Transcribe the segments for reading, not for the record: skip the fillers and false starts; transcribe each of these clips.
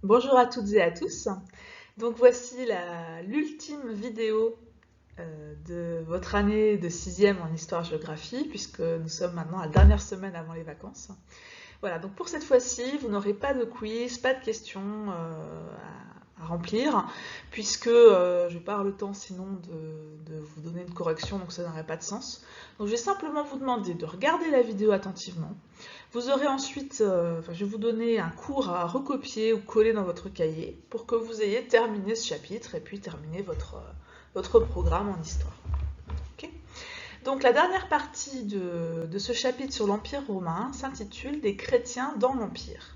Bonjour à toutes et à tous. Donc voici l'ultime vidéo de votre année de 6e en histoire-géographie, puisque nous sommes maintenant à la dernière semaine avant les vacances. Voilà, donc pour cette fois-ci, vous n'aurez pas de quiz, pas de questions à remplir, puisque je vais pas avoir le temps sinon de vous donner une correction, donc ça n'aurait pas de sens. Donc je vais simplement vous demander de regarder la vidéo attentivement. Vous aurez ensuite, je vais vous donner un cours à recopier ou coller dans votre cahier pour que vous ayez terminé ce chapitre et puis terminé votre programme en histoire. Okay. Donc la dernière partie de ce chapitre sur l'Empire romain s'intitule « Des chrétiens dans l'Empire ».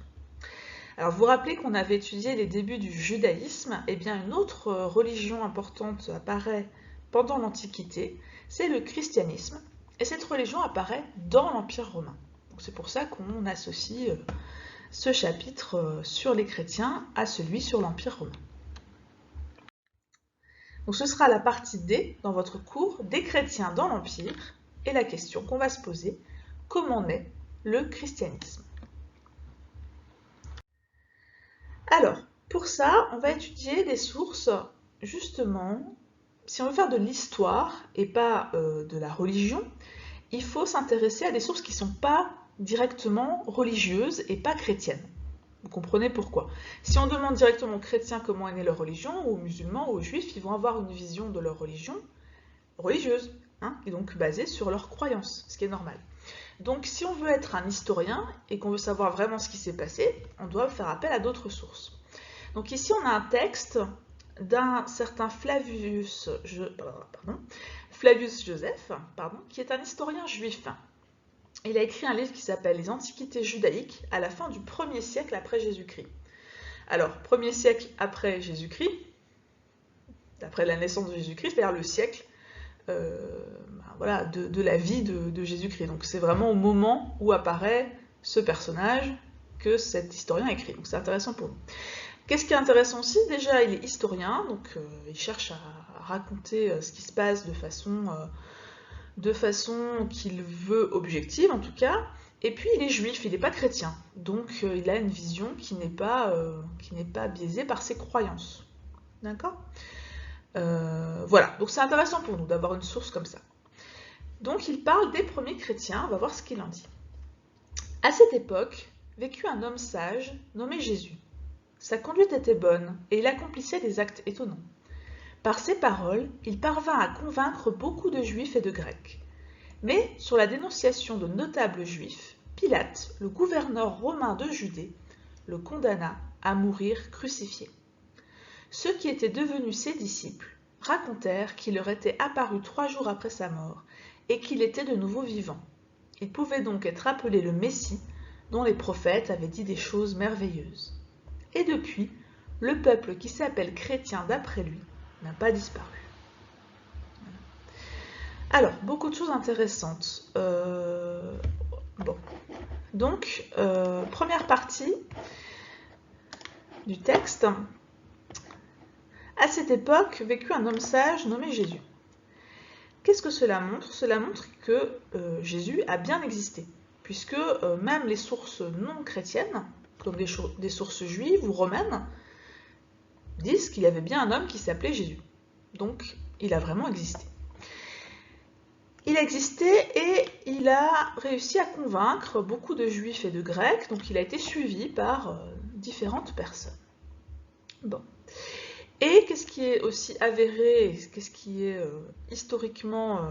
Alors vous vous rappelez qu'on avait étudié les débuts du judaïsme, et bien une autre religion importante apparaît pendant l'Antiquité, c'est le christianisme, et cette religion apparaît dans l'Empire romain. C'est pour ça qu'on associe ce chapitre sur les chrétiens à celui sur l'Empire romain. Donc ce sera la partie D dans votre cours, des chrétiens dans l'Empire, et la question qu'on va se poser, comment naît le christianisme? Alors, pour ça, on va étudier des sources, justement, si on veut faire de l'histoire et pas de la religion, il faut s'intéresser à des sources qui ne sont pas directement religieuses et pas chrétiennes. Vous comprenez pourquoi. Si on demande directement aux chrétiens comment est née leur religion, ou aux musulmans, ou aux juifs, ils vont avoir une vision de leur religion religieuse, et donc basée sur leurs croyances, ce qui est normal. Donc si on veut être un historien et qu'on veut savoir vraiment ce qui s'est passé, on doit faire appel à d'autres sources. Donc ici on a un texte d'un certain Flavius Joseph, qui est un historien juif. Il a écrit un livre qui s'appelle Les Antiquités judaïques à la fin du 1er siècle après Jésus-Christ. Alors, 1er siècle après Jésus-Christ, d'après la naissance de Jésus-Christ, c'est-à-dire le siècle de la vie de Jésus-Christ. Donc c'est vraiment au moment où apparaît ce personnage que cet historien écrit. Donc c'est intéressant pour nous. Qu'est-ce qui est intéressant aussi? Déjà, il est historien, donc il cherche à raconter ce qui se passe de façon qu'il veut objective en tout cas. Et puis il est juif, il n'est pas chrétien, donc il a une vision qui n'est pas biaisée par ses croyances. D'accord? Voilà, donc c'est intéressant pour nous d'avoir une source comme ça. Donc il parle des premiers chrétiens, on va voir ce qu'il en dit. À cette époque, vécut un homme sage nommé Jésus. Sa conduite était bonne et il accomplissait des actes étonnants. Par ses paroles, il parvint à convaincre beaucoup de juifs et de grecs. Mais sur la dénonciation de notables juifs, Pilate, le gouverneur romain de Judée, le condamna à mourir crucifié. Ceux qui étaient devenus ses disciples racontèrent qu'il leur était apparu 3 jours après sa mort et qu'il était de nouveau vivant. Il pouvait donc être appelé le Messie, dont les prophètes avaient dit des choses merveilleuses. Et depuis, le peuple qui s'appelle chrétien d'après lui n'a pas disparu. Alors, beaucoup de choses intéressantes. Donc, première partie du texte. À cette époque, vécut un homme sage nommé Jésus. Qu'est-ce que cela montre? Cela montre que Jésus a bien existé, puisque même les sources non chrétiennes, comme des sources juives ou romaines, disent qu'il y avait bien un homme qui s'appelait Jésus. Donc, il a vraiment existé. Il a existé et il a réussi à convaincre beaucoup de juifs et de grecs, donc il a été suivi par différentes personnes. Bon. Et qu'est-ce qui est aussi avéré, qu'est-ce qui est historiquement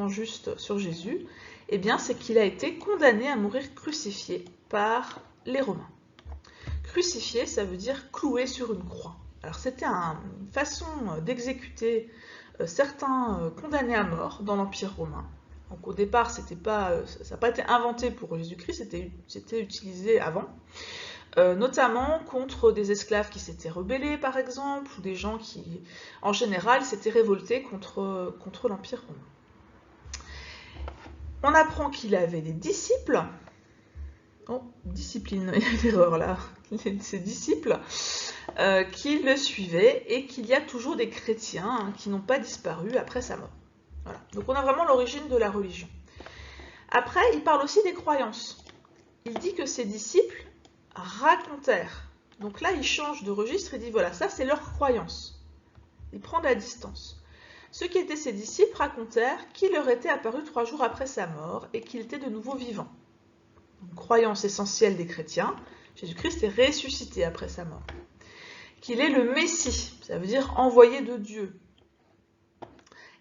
juste sur Jésus? Eh bien, c'est qu'il a été condamné à mourir crucifié par les Romains. Crucifié, ça veut dire cloué sur une croix. Alors, c'était une façon d'exécuter certains condamnés à mort dans l'Empire romain. Donc, au départ, ça n'a pas été inventé pour Jésus-Christ, c'était utilisé avant. Notamment contre des esclaves qui s'étaient rebellés, par exemple, ou des gens qui, en général, s'étaient révoltés contre l'Empire romain. On apprend qu'il avait des disciples. Oh, discipline, il y a une erreur là. Ses disciples qui le suivaient et qu'il y a toujours des chrétiens qui n'ont pas disparu après sa mort. Voilà. Donc on a vraiment l'origine de la religion. Après, il parle aussi des croyances. Il dit que ses disciples racontèrent Donc là, il change de registre et dit, voilà, ça c'est leur croyance. Il prend de la distance. Ceux qui étaient ses disciples racontèrent qu'il leur était apparu 3 jours après sa mort et qu'il était de nouveau vivant. Une croyance essentielle des chrétiens, Jésus-Christ est ressuscité après sa mort. Qu'il est le Messie, ça veut dire envoyé de Dieu.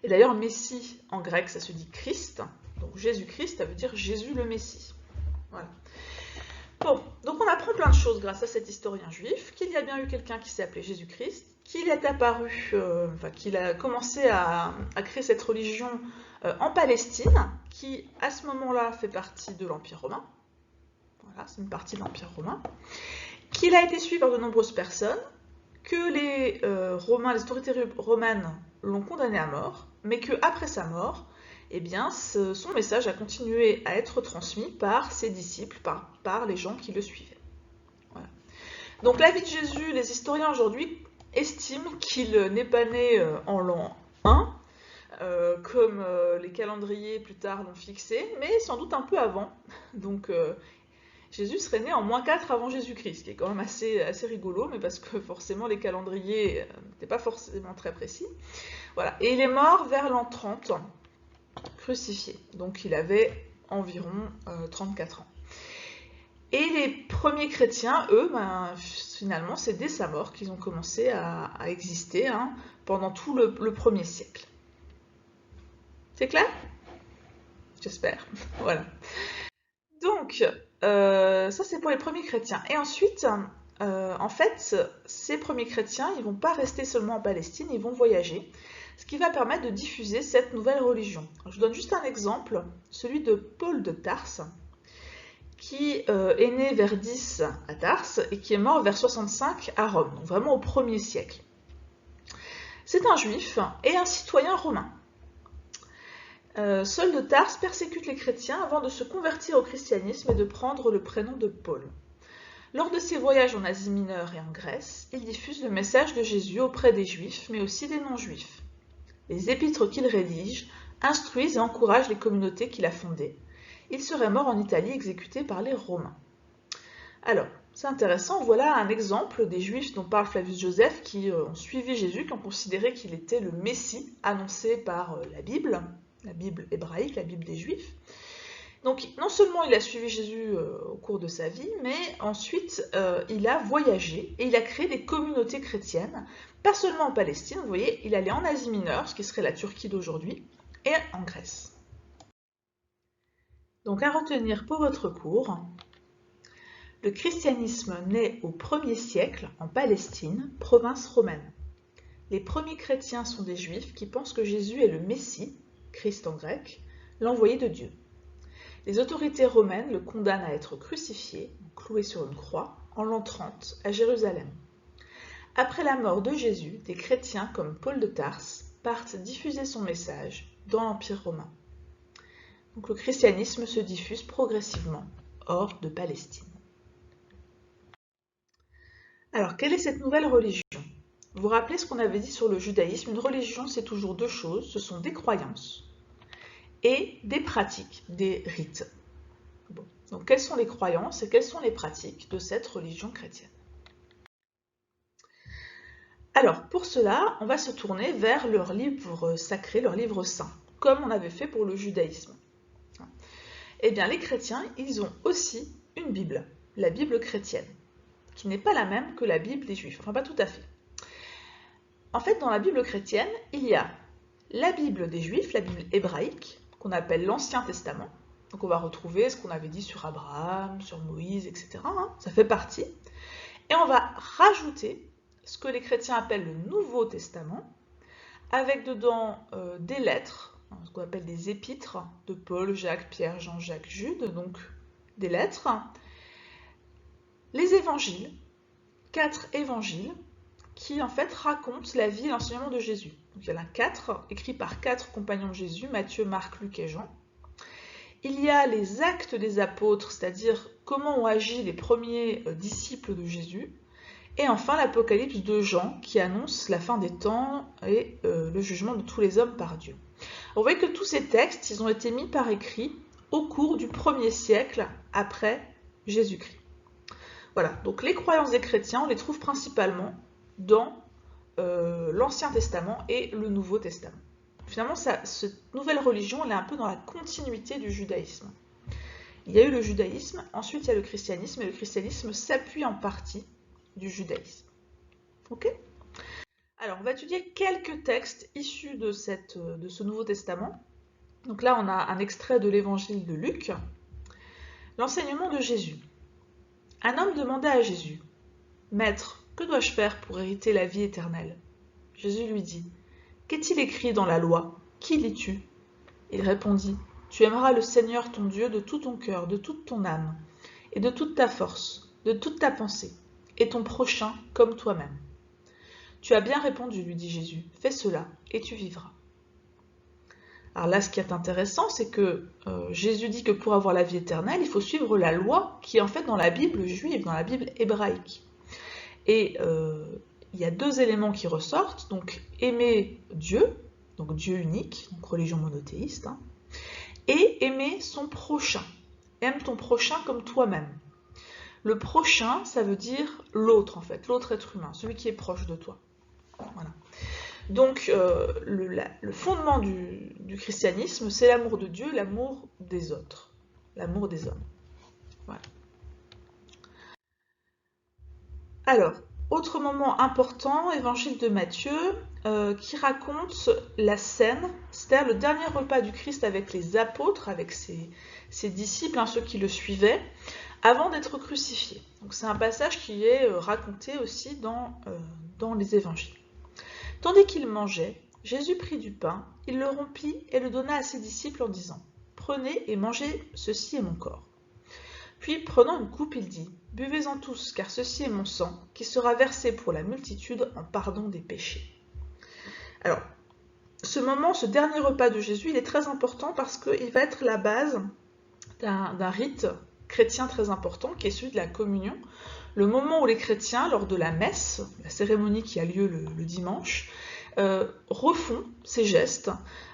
Et d'ailleurs, Messie, en grec, ça se dit Christ. Donc Jésus-Christ, ça veut dire Jésus le Messie. Voilà. Bon, donc on apprend plein de choses grâce à cet historien juif, qu'il y a bien eu quelqu'un qui s'est appelé Jésus-Christ, qu'il est apparu, qu'il a commencé à créer cette religion en Palestine, qui à ce moment-là fait partie de l'Empire romain. Voilà, c'est une partie de l'Empire romain. Qu'il a été suivi par de nombreuses personnes, que les autorités romaines l'ont condamné à mort, mais qu'après sa mort, eh bien, son message a continué à être transmis par ses disciples, par les gens qui le suivaient. Voilà. Donc la vie de Jésus, les historiens aujourd'hui estiment qu'il n'est pas né en l'an 1, comme les calendriers plus tard l'ont fixé, mais sans doute un peu avant. Donc Jésus serait né en -4 avant Jésus-Christ, ce qui est quand même assez rigolo, mais parce que forcément les calendriers n'étaient pas forcément très précis. Voilà. Et il est mort vers l'an 30, crucifié. Donc il avait environ 34 ans. Et les premiers chrétiens, eux, finalement, c'est dès sa mort qu'ils ont commencé à exister pendant tout le premier siècle. C'est clair? J'espère. Voilà. Donc, ça c'est pour les premiers chrétiens. Et ensuite, en fait, ces premiers chrétiens, ils ne vont pas rester seulement en Palestine, ils vont voyager, ce qui va permettre de diffuser cette nouvelle religion. Alors, je donne juste un exemple, celui de Paul de Tarse, qui est né vers 10 à Tarse et qui est mort vers 65 à Rome, donc vraiment au 1er siècle. C'est un juif et un citoyen romain. Saul de Tarse persécute les chrétiens avant de se convertir au christianisme et de prendre le prénom de Paul. Lors de ses voyages en Asie mineure et en Grèce, il diffuse le message de Jésus auprès des juifs, mais aussi des non-juifs. Les épîtres qu'il rédige instruisent et encouragent les communautés qu'il a fondées. Il serait mort en Italie exécuté par les Romains. Alors, c'est intéressant, voilà un exemple des juifs dont parle Flavius Joseph qui ont suivi Jésus, qui ont considéré qu'il était le Messie annoncé par la Bible hébraïque, la Bible des Juifs. Donc non seulement il a suivi Jésus au cours de sa vie, mais ensuite il a voyagé et il a créé des communautés chrétiennes, pas seulement en Palestine, vous voyez, il allait en Asie mineure, ce qui serait la Turquie d'aujourd'hui, et en Grèce. Donc à retenir pour votre cours, le christianisme naît au 1er siècle en Palestine, province romaine. Les premiers chrétiens sont des juifs qui pensent que Jésus est le Messie, Christ en grec, l'envoyé de Dieu. Les autorités romaines le condamnent à être crucifié, cloué sur une croix, en l'an 30 à Jérusalem. Après la mort de Jésus, des chrétiens comme Paul de Tarse partent diffuser son message dans l'Empire romain. Donc le christianisme se diffuse progressivement hors de Palestine. Alors, quelle est cette nouvelle religion? Vous vous rappelez ce qu'on avait dit sur le judaïsme? Une religion, c'est toujours deux choses, ce sont des croyances et des pratiques, des rites. Bon. Donc, quelles sont les croyances et quelles sont les pratiques de cette religion chrétienne? Alors, pour cela, on va se tourner vers leur livre sacré, leur livre saint, comme on avait fait pour le judaïsme. Eh bien, les chrétiens, ils ont aussi une Bible, la Bible chrétienne, qui n'est pas la même que la Bible des Juifs, enfin pas tout à fait. En fait, dans la Bible chrétienne, il y a la Bible des Juifs, la Bible hébraïque, qu'on appelle l'Ancien Testament. Donc on va retrouver ce qu'on avait dit sur Abraham, sur Moïse, etc. Ça fait partie. Et on va rajouter ce que les chrétiens appellent le Nouveau Testament, avec dedans des lettres, ce qu'on appelle des épîtres de Paul, Jacques, Pierre, Jean, Jacques, Jude, donc des lettres. Les évangiles, 4 évangiles, qui en fait racontent la vie et l'enseignement de Jésus. Donc, il y en a 4, écrits par 4 compagnons de Jésus, Matthieu, Marc, Luc et Jean. Il y a les actes des apôtres, c'est-à-dire comment ont agi les premiers disciples de Jésus. Et enfin l'Apocalypse de Jean, qui annonce la fin des temps et le jugement de tous les hommes par Dieu. Vous voyez que tous ces textes, ils ont été mis par écrit au cours du 1er siècle après Jésus-Christ. Voilà, donc les croyances des chrétiens, on les trouve principalement dans l'Ancien Testament et le Nouveau Testament. Finalement, cette nouvelle religion, elle est un peu dans la continuité du judaïsme. Il y a eu le judaïsme, ensuite il y a le christianisme, et le christianisme s'appuie en partie du judaïsme. Ok ? Alors, on va étudier quelques textes issus de ce Nouveau Testament. Donc là, on a un extrait de l'évangile de Luc. L'enseignement de Jésus. Un homme demanda à Jésus, « Maître, que dois-je faire pour hériter la vie éternelle ?» Jésus lui dit, « Qu'est-il écrit dans la loi? Qui lis-tu » Il répondit, « Tu aimeras le Seigneur ton Dieu de tout ton cœur, de toute ton âme, et de toute ta force, de toute ta pensée, et ton prochain comme toi-même. » « Tu as bien répondu, lui dit Jésus, fais cela, et tu vivras. » Alors là, ce qui est intéressant, c'est que Jésus dit que pour avoir la vie éternelle, il faut suivre la loi qui est en fait dans la Bible juive, dans la Bible hébraïque. Et il y a deux éléments qui ressortent, donc aimer Dieu, donc Dieu unique, donc religion monothéiste, hein, et aimer son prochain. Aime ton prochain comme toi-même. Le prochain, ça veut dire l'autre en fait, l'autre être humain, celui qui est proche de toi. Voilà. Donc le fondement du christianisme, c'est l'amour de Dieu, l'amour des autres, l'amour des hommes. Voilà. Alors, autre moment important, évangile de Matthieu, qui raconte la scène, c'est-à-dire le dernier repas du Christ avec les apôtres, avec ses disciples, hein, ceux qui le suivaient, avant d'être crucifié. Donc c'est un passage qui est raconté aussi dans les évangiles. Tandis qu'il mangeait, Jésus prit du pain, il le rompit et le donna à ses disciples en disant « Prenez et mangez, ceci est mon corps. » Puis, prenant une coupe, il dit « Buvez-en tous, car ceci est mon sang, qui sera versé pour la multitude en pardon des péchés. » Alors, ce dernier repas de Jésus, il est très important parce qu'il va être la base d'un rite chrétien très important, qui est celui de la communion. Le moment où les chrétiens, lors de la messe, la cérémonie qui a lieu le dimanche, refont ces gestes,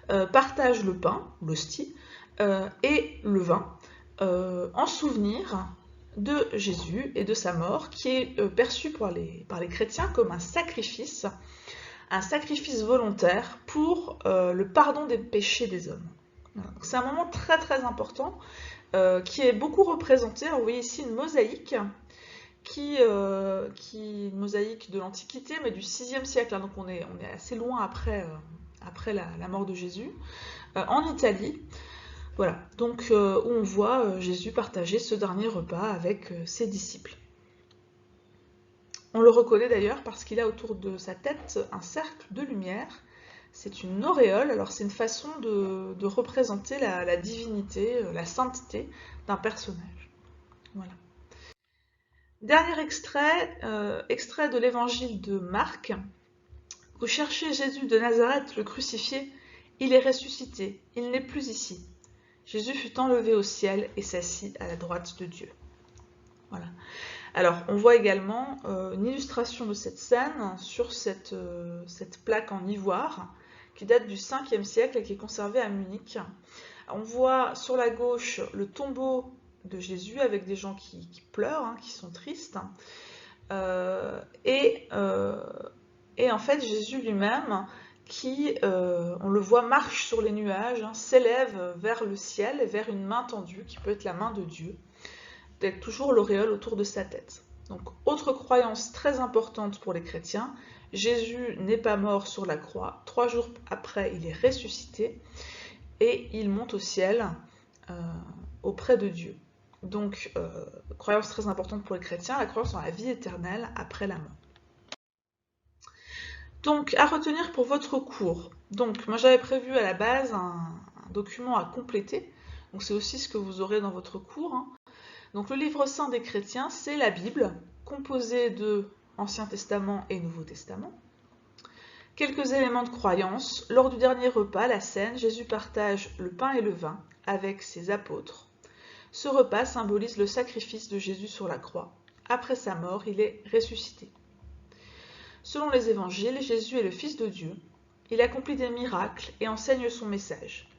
partagent le pain, l'hostie, et le vin, en souvenir de Jésus et de sa mort, qui est perçu par les chrétiens comme un sacrifice volontaire pour le pardon des péchés des hommes. Voilà. C'est un moment très très important qui est beaucoup représenté. Alors, vous voyez ici une mosaïque, une mosaïque de l'Antiquité, mais du VIe siècle, hein, donc on est assez loin après la mort de Jésus, en Italie. Voilà, donc où on voit Jésus partager ce dernier repas avec ses disciples. On le reconnaît d'ailleurs parce qu'il a autour de sa tête un cercle de lumière. C'est une auréole, alors c'est une façon de représenter la divinité, la sainteté d'un personnage. Voilà. Dernier extrait de l'évangile de Marc. Vous cherchez Jésus de Nazareth, le crucifié, il est ressuscité, il n'est plus ici. Jésus fut enlevé au ciel et s'assit à la droite de Dieu. Voilà. Alors, on voit également une illustration de cette scène sur cette plaque en ivoire qui date du 5e siècle et qui est conservée à Munich. On voit sur la gauche le tombeau de Jésus avec des gens qui pleurent, hein, qui sont tristes. Et en fait, Jésus lui-même, qui, on le voit, marche sur les nuages, hein, s'élève vers le ciel et vers une main tendue, qui peut être la main de Dieu, avec toujours l'auréole autour de sa tête. Donc, autre croyance très importante pour les chrétiens, Jésus n'est pas mort sur la croix. 3 jours après, il est ressuscité et il monte au ciel auprès de Dieu. Donc, croyance très importante pour les chrétiens, la croyance en la vie éternelle après la mort. Donc, à retenir pour votre cours. Donc, moi j'avais prévu à la base un document à compléter. Donc, c'est aussi ce que vous aurez dans votre cours. Hein. Donc, le livre saint des chrétiens, c'est la Bible, composée de Ancien Testament et Nouveau Testament. Quelques éléments de croyance. Lors du dernier repas, la scène, Jésus partage le pain et le vin avec ses apôtres. Ce repas symbolise le sacrifice de Jésus sur la croix. Après sa mort, il est ressuscité. Selon les évangiles, Jésus est le Fils de Dieu. Il accomplit des miracles et enseigne son message.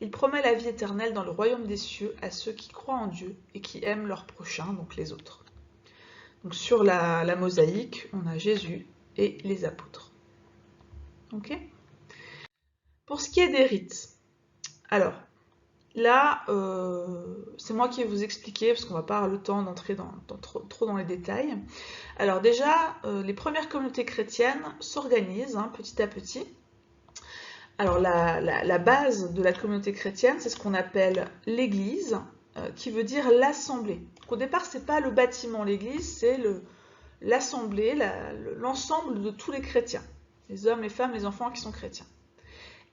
Il promet la vie éternelle dans le royaume des cieux à ceux qui croient en Dieu et qui aiment leur prochain, donc les autres. Donc sur la mosaïque, on a Jésus et les apôtres. Ok? Pour ce qui est des rites, alors là, c'est moi qui vais vous expliquer parce qu'on va pas avoir le temps d'entrer trop dans les détails. Alors déjà, les premières communautés chrétiennes s'organisent petit à petit. Alors la base de la communauté chrétienne, c'est ce qu'on appelle l'église, qui veut dire l'assemblée. Au départ, c'est pas le bâtiment, l'église, c'est l'assemblée, l'ensemble de tous les chrétiens, les hommes, les femmes, les enfants qui sont chrétiens.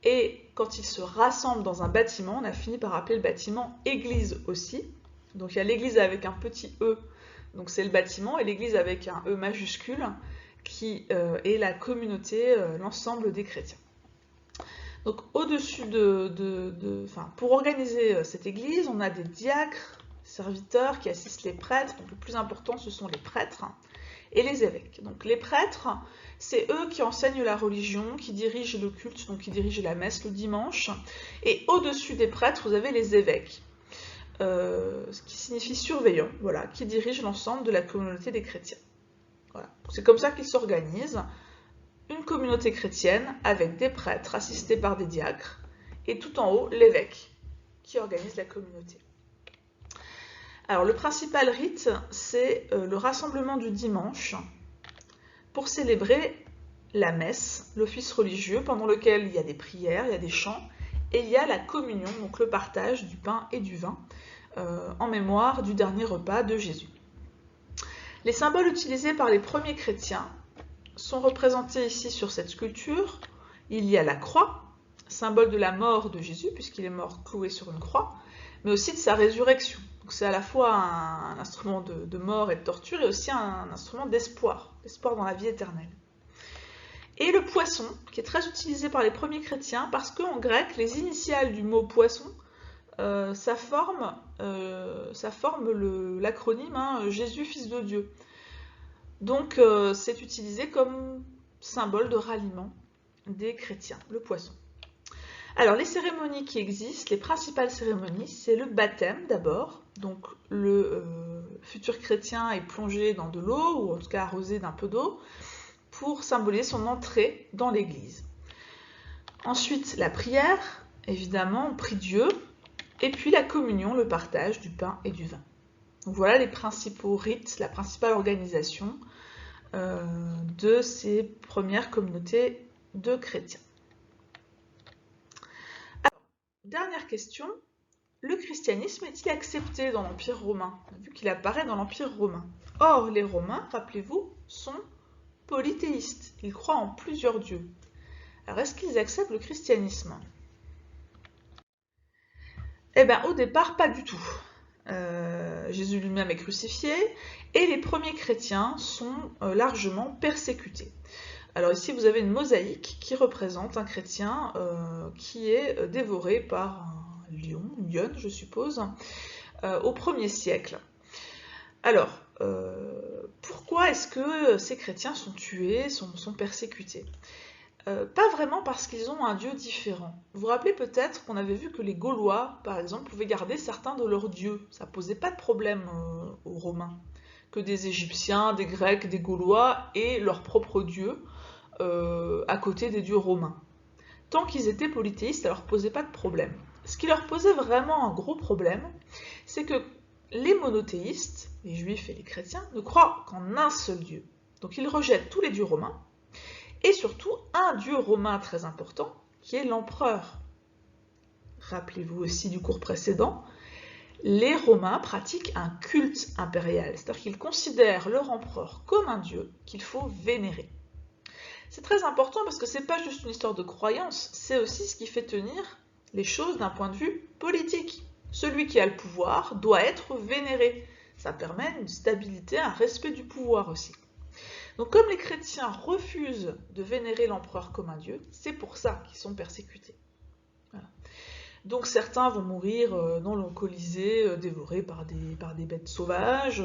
Et quand ils se rassemblent dans un bâtiment, on a fini par appeler le bâtiment église aussi. Donc il y a l'église avec un petit e, donc c'est le bâtiment, et l'église avec un e majuscule, qui est la communauté, l'ensemble des chrétiens. Donc au-dessus pour organiser cette église, on a des diacres, serviteurs qui assistent les prêtres. Donc le plus important, ce sont les prêtres et les évêques. Donc les prêtres, c'est eux qui enseignent la religion, qui dirigent le culte, donc qui dirigent la messe le dimanche. Et au-dessus des prêtres, vous avez les évêques, ce qui signifie surveillant, voilà, qui dirigent l'ensemble de la communauté des chrétiens. Voilà. C'est comme ça qu'ils s'organisent. Une communauté chrétienne avec des prêtres assistés par des diacres et tout en haut l'évêque qui organise la communauté. Alors le principal rite, c'est le rassemblement du dimanche pour célébrer la messe, l'office religieux pendant lequel il y a des prières, il y a des chants et il y a la communion, donc le partage du pain et du vin en mémoire du dernier repas de Jésus. Les symboles utilisés par les premiers chrétiens sont représentés ici sur cette sculpture. Il y a la croix, symbole de la mort de Jésus, puisqu'il est mort cloué sur une croix, mais aussi de sa résurrection. Donc c'est à la fois un instrument de mort et de torture, et aussi un instrument d'espoir, l'espoir dans la vie éternelle. Et le poisson, qui est très utilisé par les premiers chrétiens, parce qu'en grec, les initiales du mot poisson, ça forme l'acronyme Jésus, Fils de Dieu. Donc c'est utilisé comme symbole de ralliement des chrétiens, le poisson. Alors les cérémonies qui existent, les principales cérémonies, c'est le baptême d'abord. Donc le futur chrétien est plongé dans de l'eau, ou en tout cas arrosé d'un peu d'eau, pour symboliser son entrée dans l'église. Ensuite la prière, évidemment, on prie Dieu, et puis la communion, le partage du pain et du vin. Donc voilà les principaux rites, la principale organisation de ces premières communautés de chrétiens. Alors, dernière question, le christianisme est-il accepté dans l'Empire romain? On a vu qu'il apparaît dans l'Empire romain. Or, les Romains, rappelez-vous, sont polythéistes, ils croient en plusieurs dieux. Alors, est-ce qu'ils acceptent le christianisme? Eh bien, au départ, pas du tout. Jésus lui-même est crucifié et les premiers chrétiens sont largement persécutés. Alors ici vous avez une mosaïque qui représente un chrétien qui est dévoré par un lion, une lionne je suppose, au 1er siècle. Alors pourquoi est-ce que ces chrétiens sont tués, sont persécutés? Pas vraiment parce qu'ils ont un dieu différent. Vous vous rappelez peut-être qu'on avait vu que les Gaulois, par exemple, pouvaient garder certains de leurs dieux. Ça ne posait pas de problème aux Romains. Que des Égyptiens, des Grecs, des Gaulois aient leurs propres dieux à côté des dieux romains. Tant qu'ils étaient polythéistes, ça ne leur posait pas de problème. Ce qui leur posait vraiment un gros problème, c'est que les monothéistes, les juifs et les chrétiens, ne croient qu'en un seul dieu. Donc ils rejettent tous les dieux romains, et surtout un dieu romain très important, qui est l'empereur. Rappelez-vous aussi du cours précédent, les Romains pratiquent un culte impérial, c'est-à-dire qu'ils considèrent leur empereur comme un dieu qu'il faut vénérer. C'est très important parce que ce n'est pas juste une histoire de croyance, c'est aussi ce qui fait tenir les choses d'un point de vue politique. Celui qui a le pouvoir doit être vénéré. Ça permet une stabilité, un respect du pouvoir aussi. Donc comme les chrétiens refusent de vénérer l'empereur comme un dieu, c'est pour ça qu'ils sont persécutés. Voilà. Donc certains vont mourir dans le Colisée, dévorés par des bêtes sauvages,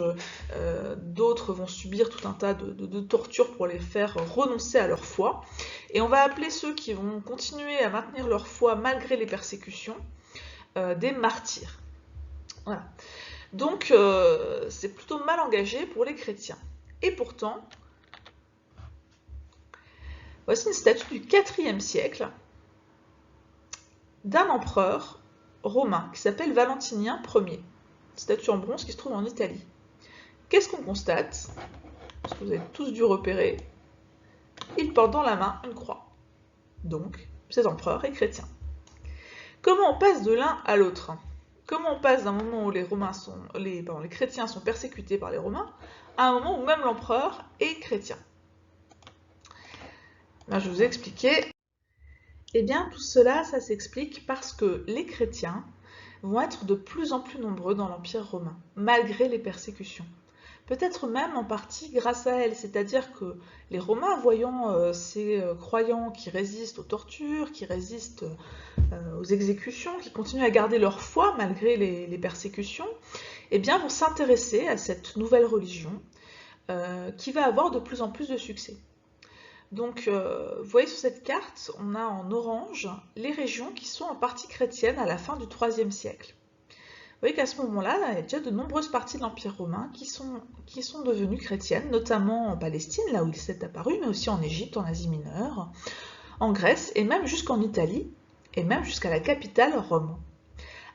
d'autres vont subir tout un tas de tortures pour les faire renoncer à leur foi. Et on va appeler ceux qui vont continuer à maintenir leur foi malgré les persécutions des martyrs. Voilà. Donc c'est plutôt mal engagé pour les chrétiens. Et pourtant, voici une statue du IVe siècle d'un empereur romain qui s'appelle Valentinien Ier. Une statue en bronze qui se trouve en Italie. Qu'est-ce qu'on constate? Parce que vous avez tous dû repérer. Il porte dans la main une croix. Donc, cet empereur est chrétien. Comment on passe de l'un à l'autre? Comment on passe d'un moment où les chrétiens sont persécutés par les Romains à un moment où même l'empereur est chrétien? Là, je vous ai expliqué. Eh bien, tout cela, ça s'explique parce que les chrétiens vont être de plus en plus nombreux dans l'Empire romain, malgré les persécutions. Peut-être même en partie grâce à elles, c'est-à-dire que les Romains, voyant ces croyants qui résistent aux tortures, qui résistent aux exécutions, qui continuent à garder leur foi malgré les persécutions, eh bien, vont s'intéresser à cette nouvelle religion qui va avoir de plus en plus de succès. Donc, vous voyez sur cette carte, on a en orange les régions qui sont en partie chrétiennes à la fin du IIIe siècle. Vous voyez qu'à ce moment-là, il y a déjà de nombreuses parties de l'Empire romain qui sont devenues chrétiennes, notamment en Palestine, là où il s'est apparu, mais aussi en Égypte, en Asie mineure, en Grèce, et même jusqu'en Italie, et même jusqu'à la capitale, Rome.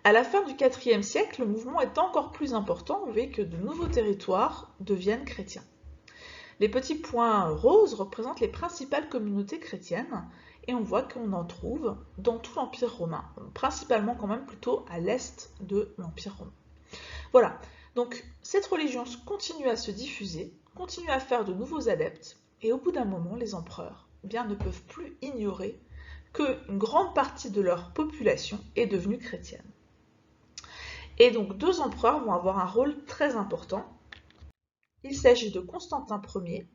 À la fin du IVe siècle, le mouvement est encore plus important, vous voyez que de nouveaux territoires deviennent chrétiens. Les petits points roses représentent les principales communautés chrétiennes, et on voit qu'on en trouve dans tout l'Empire romain, principalement quand même plutôt à l'est de l'Empire romain. Voilà, donc cette religion continue à se diffuser, continue à faire de nouveaux adeptes, et au bout d'un moment, les empereurs ne peuvent plus ignorer qu'une grande partie de leur population est devenue chrétienne. Et donc deux empereurs vont avoir un rôle très important. Il s'agit de Constantin Ier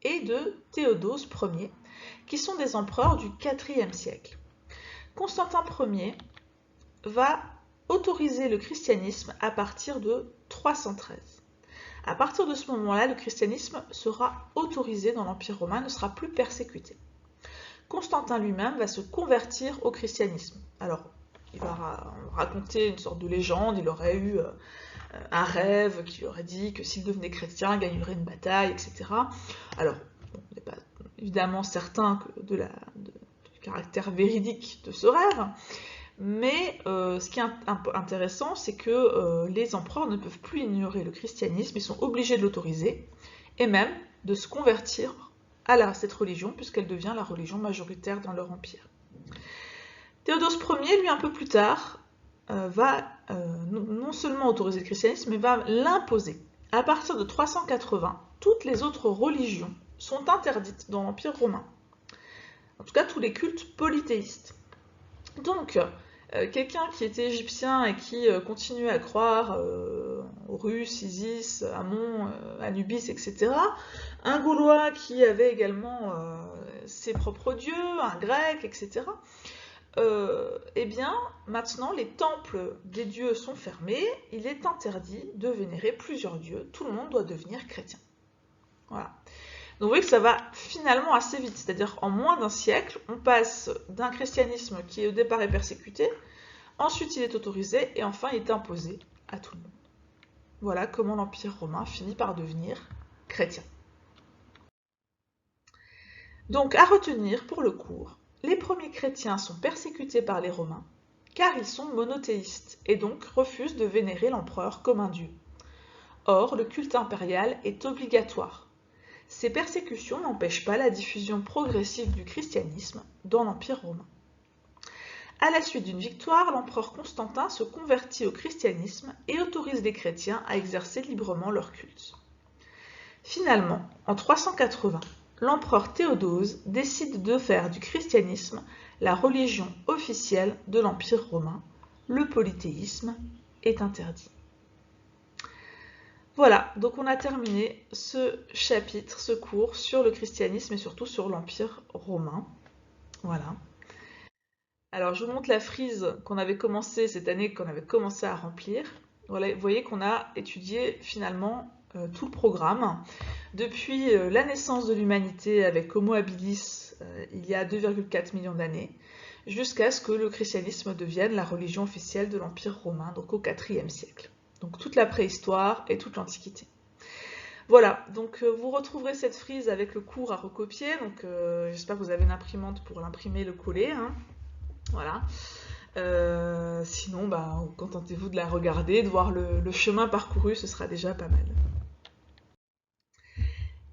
et de Théodose Ier, qui sont des empereurs du IVe siècle. Constantin Ier va autoriser le christianisme à partir de 313. À partir de ce moment-là, le christianisme sera autorisé dans l'Empire romain, ne sera plus persécuté. Constantin lui-même va se convertir au christianisme. Alors, il va raconter une sorte de légende, il aurait eu un rêve qui lui aurait dit que s'il devenait chrétien, il gagnerait une bataille, etc. Alors, on n'est pas évidemment certain du caractère véridique de ce rêve, mais ce qui est intéressant, c'est que les empereurs ne peuvent plus ignorer le christianisme, ils sont obligés de l'autoriser, et même de se convertir à cette religion, puisqu'elle devient la religion majoritaire dans leur empire. Théodose Ier, lui, un peu plus tard, va non seulement autoriser le christianisme, mais va l'imposer. À partir de 380, toutes les autres religions sont interdites dans l'Empire romain. En tout cas, tous les cultes polythéistes. Donc, quelqu'un qui était égyptien et qui continuait à croire aux Russes, Isis, Amon, Anubis, etc. Un Gaulois qui avait également ses propres dieux, un Grec, etc. Eh bien, maintenant, les temples des dieux sont fermés, il est interdit de vénérer plusieurs dieux, tout le monde doit devenir chrétien. Voilà. Donc vous voyez que ça va finalement assez vite, c'est-à-dire en moins d'un siècle, on passe d'un christianisme qui au départ est persécuté, ensuite il est autorisé, et enfin il est imposé à tout le monde. Voilà comment l'Empire romain finit par devenir chrétien. Donc à retenir pour le cours, les premiers chrétiens sont persécutés par les Romains, car ils sont monothéistes, et donc refusent de vénérer l'empereur comme un dieu. Or, le culte impérial est obligatoire. Ces persécutions n'empêchent pas la diffusion progressive du christianisme dans l'Empire romain. À la suite d'une victoire, l'empereur Constantin se convertit au christianisme et autorise les chrétiens à exercer librement leur culte. Finalement, en 380, l'empereur Théodose décide de faire du christianisme la religion officielle de l'Empire romain. Le polythéisme est interdit. Voilà, donc on a terminé ce chapitre, ce cours sur le christianisme et surtout sur l'Empire romain. Voilà. Alors je vous montre la frise qu'on avait commencé cette année, qu'on avait commencé à remplir. Voilà, vous voyez qu'on a étudié finalement tout le programme. Depuis la naissance de l'humanité avec Homo habilis il y a 2,4 millions d'années, jusqu'à ce que le christianisme devienne la religion officielle de l'Empire romain, donc au IVe siècle. Donc toute la préhistoire et toute l'Antiquité. Voilà, donc vous retrouverez cette frise avec le cours à recopier, donc j'espère que vous avez une imprimante pour l'imprimer, le coller, hein. Voilà. Sinon, bah, contentez-vous de la regarder, de voir le chemin parcouru, ce sera déjà pas mal.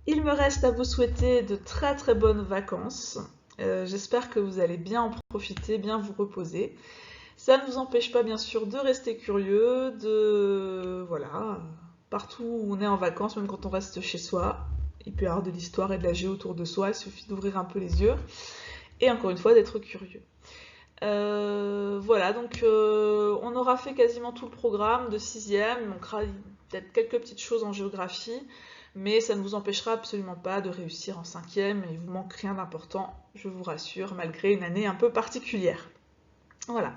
Il me reste à vous souhaiter de très très bonnes vacances. J'espère que vous allez bien en profiter, bien vous reposer. Ça ne vous empêche pas bien sûr de rester curieux, de... Voilà, partout où on est en vacances, même quand on reste chez soi, il peut y avoir de l'histoire et de la géo autour de soi, il suffit d'ouvrir un peu les yeux et encore une fois d'être curieux. Voilà, donc on aura fait quasiment tout le programme de 6e, il manquera peut-être quelques petites choses en géographie, mais ça ne vous empêchera absolument pas de réussir en 5e, et il vous manque rien d'important, je vous rassure, malgré une année un peu particulière. Voilà.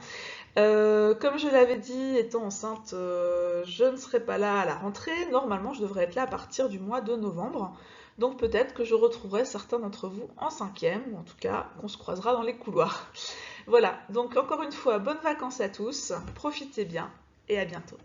Comme je l'avais dit, étant enceinte, je ne serai pas là à la rentrée. Normalement, je devrais être là à partir du mois de novembre. Donc peut-être que je retrouverai certains d'entre vous en 5e, ou en tout cas qu'on se croisera dans les couloirs. Voilà, donc encore une fois, bonnes vacances à tous, profitez bien et à bientôt.